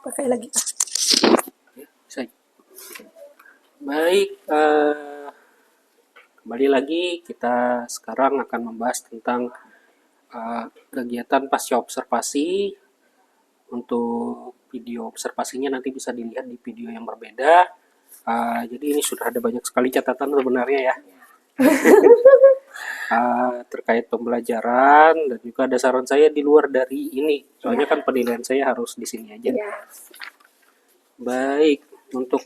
Pakai lagi. Bisa. Baik, kembali lagi kita sekarang akan membahas tentang kegiatan pasca observasi. Untuk video observasinya nanti bisa dilihat di video yang berbeda. Jadi ini sudah ada banyak sekali catatan sebenarnya ya. Terkait pembelajaran dan juga ada saran saya di luar dari ini. Soalnya kan penilaian saya harus di sini aja. Baik, untuk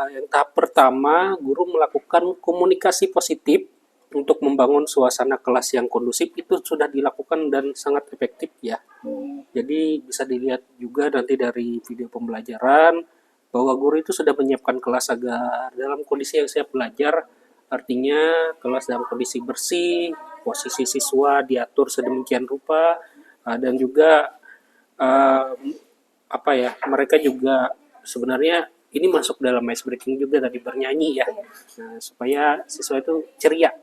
yang tahap pertama, guru melakukan komunikasi positif untuk membangun suasana kelas yang kondusif. Itu sudah dilakukan dan sangat efektif ya. Jadi bisa dilihat juga nanti dari video pembelajaran bahwa guru itu sudah menyiapkan kelas agar dalam kondisi yang siap belajar. Artinya kelas dalam kondisi bersih, posisi siswa diatur sedemikian rupa, dan juga mereka juga sebenarnya ini masuk dalam ice breaking juga tadi bernyanyi ya, nah, supaya siswa itu ceria.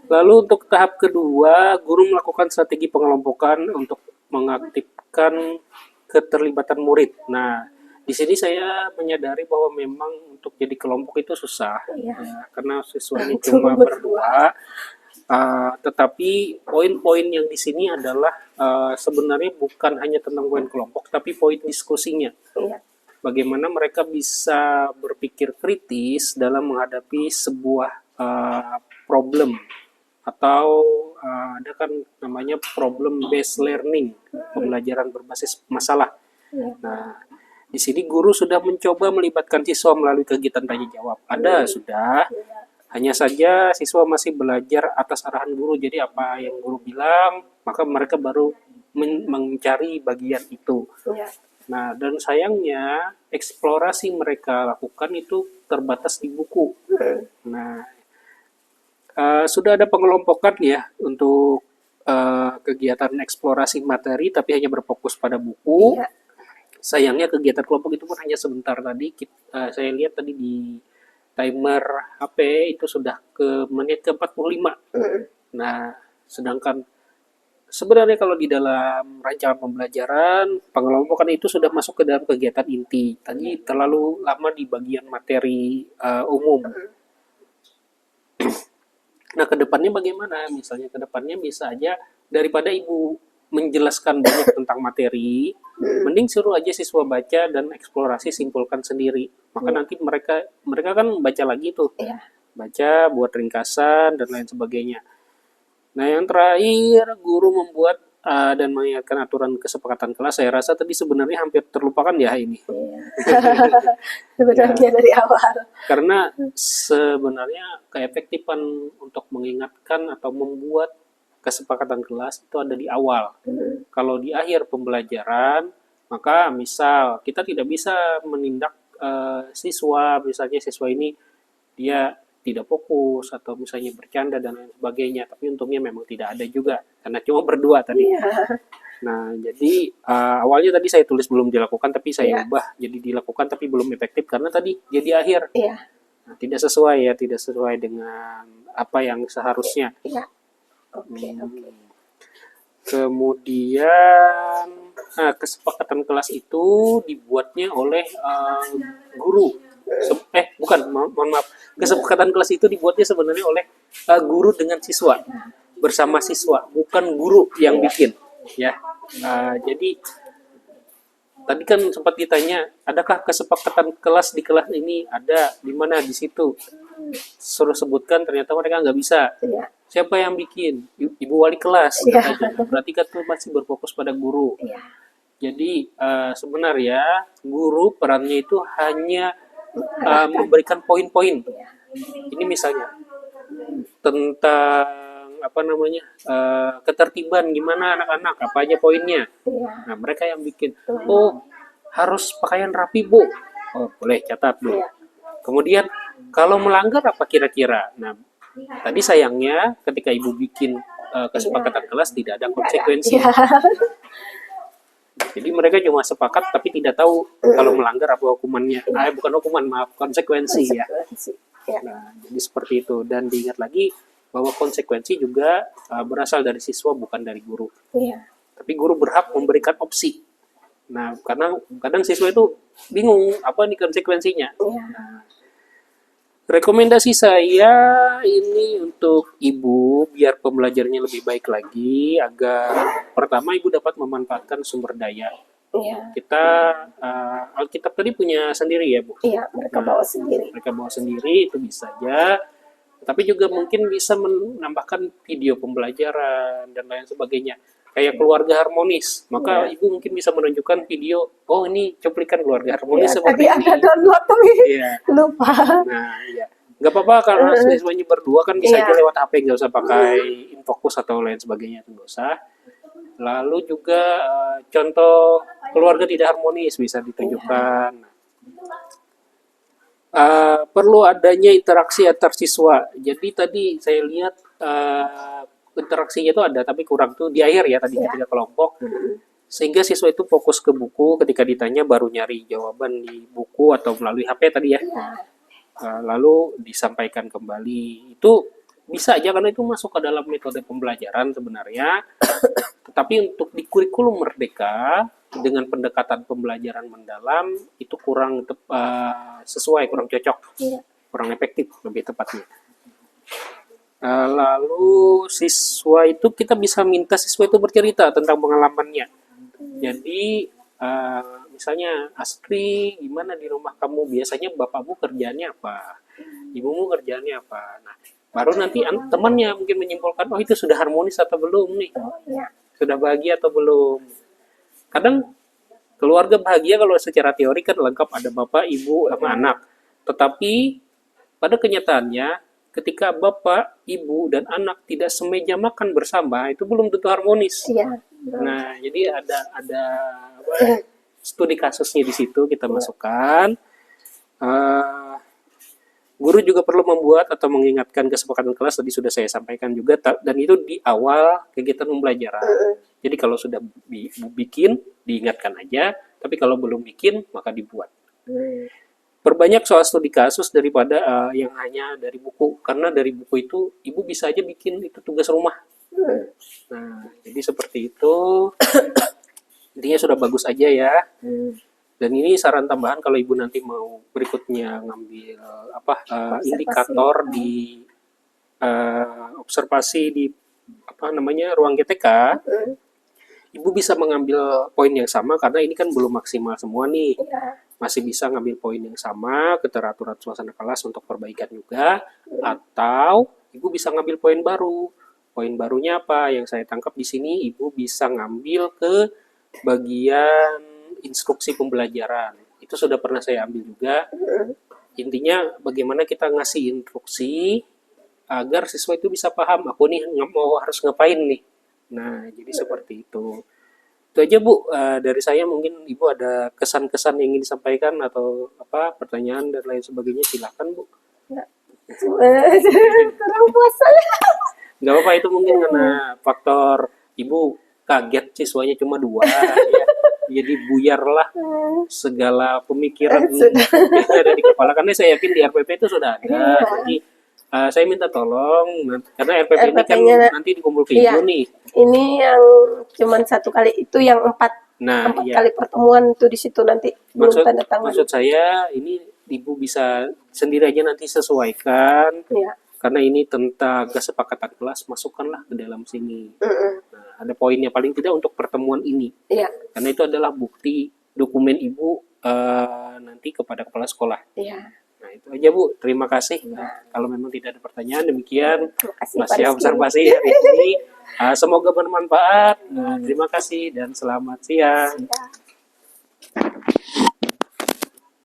Lalu untuk tahap kedua, guru melakukan strategi pengelompokan untuk mengaktifkan keterlibatan murid. Nah, di sini saya menyadari bahwa memang untuk jadi kelompok itu susah, ya, karena siswanya cuma berdua. Tetapi poin-poin yang di sini adalah sebenarnya bukan hanya tentang poin kelompok, tapi poin diskusinya. Bagaimana mereka bisa berpikir kritis dalam menghadapi sebuah problem, atau ada kan namanya problem based learning, pembelajaran berbasis masalah. Nah, di sini guru sudah mencoba melibatkan siswa melalui kegiatan tanya jawab. Ada sudah, hanya saja siswa masih belajar atas arahan guru. Jadi apa yang guru bilang, maka mereka baru mencari bagian itu. Nah, dan sayangnya eksplorasi mereka lakukan itu terbatas di buku. Nah, sudah ada pengelompokan ya untuk kegiatan eksplorasi materi, tapi hanya berfokus pada buku. Sayangnya kegiatan kelompok itu pun hanya sebentar tadi. Saya lihat tadi di timer HP itu sudah ke menit ke-45. Nah, sedangkan sebenarnya kalau di dalam rancangan pembelajaran, pengelompokan itu sudah masuk ke dalam kegiatan inti. Tadi terlalu lama di bagian materi umum. Nah, kedepannya bagaimana? Misalnya kedepannya bisa aja daripada ibu menjelaskan banyak tentang materi, mending suruh aja siswa baca dan eksplorasi, simpulkan sendiri. Maka nanti mereka kan baca lagi tuh, baca, buat ringkasan dan lain sebagainya. Nah, yang terakhir, guru membuat dan mengingatkan aturan kesepakatan kelas. Saya rasa tadi sebenarnya hampir terlupakan ya ini. Sebenarnya dari awal. Karena sebenarnya keefektifan untuk mengingatkan atau membuat kesepakatan kelas itu ada di awal. Kalau di akhir pembelajaran, maka misal kita tidak bisa menindak siswa, misalnya siswa ini dia tidak fokus atau misalnya bercanda dan lain sebagainya, tapi untungnya memang tidak ada juga karena cuma berdua tadi. Nah, jadi awalnya tadi saya tulis belum dilakukan, tapi saya ubah jadi dilakukan tapi belum efektif karena tadi jadi akhir. Nah, tidak sesuai dengan apa yang seharusnya. Kemudian kesepakatan kelas itu dibuatnya oleh guru. Mohon maaf. Kesepakatan kelas itu dibuatnya sebenarnya oleh guru dengan siswa, bersama siswa, bukan guru yang bikin, ya. Jadi tadi kan sempat ditanya, adakah kesepakatan kelas di kelas ini? Ada, di mana? Di situ. Suruh sebutkan, ternyata mereka nggak bisa. Siapa yang bikin? Ibu wali kelas. Berarti kan tuh masih berfokus pada guru. Jadi sebenarnya guru perannya itu hanya memberikan poin-poin. Ini misalnya tentang ketertiban, gimana anak-anak, apa aja poinnya. Nah, mereka yang bikin. Oh, harus pakaian rapi, Bu. Oh, boleh, catat, Bu. Kemudian kalau melanggar apa kira-kira? Nah, tadi sayangnya ketika ibu bikin kesepakatan kelas tidak ada konsekuensi. Jadi mereka cuma sepakat tapi tidak tahu kalau melanggar apa hukumannya. Bukan hukuman, maaf, konsekuensi ya. Nah, jadi seperti itu. Dan diingat lagi bahwa konsekuensi juga berasal dari siswa, bukan dari guru. Tapi guru berhak memberikan opsi. Nah, karena kadang siswa itu bingung apa nih konsekuensinya. Iya. Nah, rekomendasi saya ini untuk ibu biar pembelajarannya lebih baik lagi agar pertama ibu dapat memanfaatkan sumber daya. Iya. Kita Alkitab tadi punya sendiri ya Bu. Iya, mereka bawa sendiri. Mereka bawa sendiri itu bisa aja. Tapi juga mungkin bisa menambahkan video pembelajaran dan lain sebagainya. Kayak keluarga harmonis. Maka ibu mungkin bisa menunjukkan video, oh ini cuplikan keluarga harmonis Iya, seperti tadi ini. ada download tapi Iya. lupa. Nah, iya. Nggak apa-apa karena siswanya berdua kan bisa aja lewat HP, nggak usah pakai infocus atau lain sebagainya, itu nggak usah. Lalu juga contoh keluarga tidak harmonis bisa ditunjukkan. Perlu adanya interaksi antar siswa. Jadi tadi saya lihat interaksinya itu ada, tapi kurang tuh di akhir ya tadi ketika kelompok. Sehingga siswa itu fokus ke buku, ketika ditanya baru nyari jawaban di buku atau melalui HP tadi ya. Lalu disampaikan kembali. Itu bisa aja karena itu masuk ke dalam metode pembelajaran sebenarnya. Tetapi untuk di kurikulum Merdeka dengan pendekatan pembelajaran mendalam itu kurang sesuai, kurang cocok, kurang efektif lebih tepatnya. Lalu siswa itu kita bisa minta siswa itu bercerita tentang pengalamannya. Jadi misalnya Astri, gimana di rumah kamu? Biasanya bapakmu kerjaannya apa? Ibumu kerjaannya apa? Nah, baru nanti temannya mungkin menyimpulkan, oh itu sudah harmonis atau belum nih? Sudah bahagia atau belum? Kadang keluarga bahagia kalau secara teori kan lengkap ada bapak, ibu, sama anak. Tetapi pada kenyataannya ketika bapak, ibu, dan anak tidak semeja makan bersama itu belum tentu harmonis. Nah, jadi ada studi kasusnya di situ kita masukkan. Guru juga perlu membuat atau mengingatkan kesepakatan kelas, tadi sudah saya sampaikan juga, dan itu di awal kegiatan pembelajaran. Jadi kalau sudah bikin, diingatkan aja, tapi kalau belum bikin, maka dibuat. Perbanyak soal studi kasus daripada yang hanya dari buku, karena dari buku itu ibu bisa aja bikin itu tugas rumah. Nah, jadi seperti itu. Intinya sudah bagus aja ya. Dan ini saran tambahan kalau ibu nanti mau berikutnya ngambil indikator di observasi di ruang GTK, ibu bisa mengambil poin yang sama karena ini kan belum maksimal semua nih. Masih bisa ngambil poin yang sama, keteraturan suasana kelas untuk perbaikan juga, atau ibu bisa ngambil poin baru. Poin barunya apa? Yang saya tangkap di sini, ibu bisa ngambil ke bagian instruksi pembelajaran. Itu sudah pernah saya ambil juga. Intinya bagaimana kita ngasih instruksi agar siswa itu bisa paham, aku nih mau harus ngapain nih. Nah, jadi seperti itu. Itu aja Bu, dari saya. Mungkin Ibu ada kesan-kesan yang ingin disampaikan atau pertanyaan dan lain sebagainya, silakan Bu. Kurang puasa. Nggak apa-apa, itu mungkin karena faktor Ibu kaget siswanya cuma 2 ya. Jadi buyarlah segala pemikiran yang ada di kepala, karena saya yakin di RPP itu sudah ada. Jadi saya minta tolong, karena RPP ini kan nanti dikumpul ke Ibu nih. Ini yang cuman 1 kali, itu yang 4 kali pertemuan itu di situ nanti belum tanda tangan. Maksud saya ini Ibu bisa sendiri aja nanti sesuaikan. Karena ini tentang kesepakatan kelas, masukkanlah ke dalam sini. Nah, ada poinnya paling tidak untuk pertemuan ini. Karena itu adalah bukti dokumen Ibu nanti kepada kepala sekolah. Nah, itu aja Bu. Terima kasih. Kalau memang tidak ada pertanyaan, demikian masih observasi hari ini. Semoga bermanfaat. Terima kasih dan selamat siang.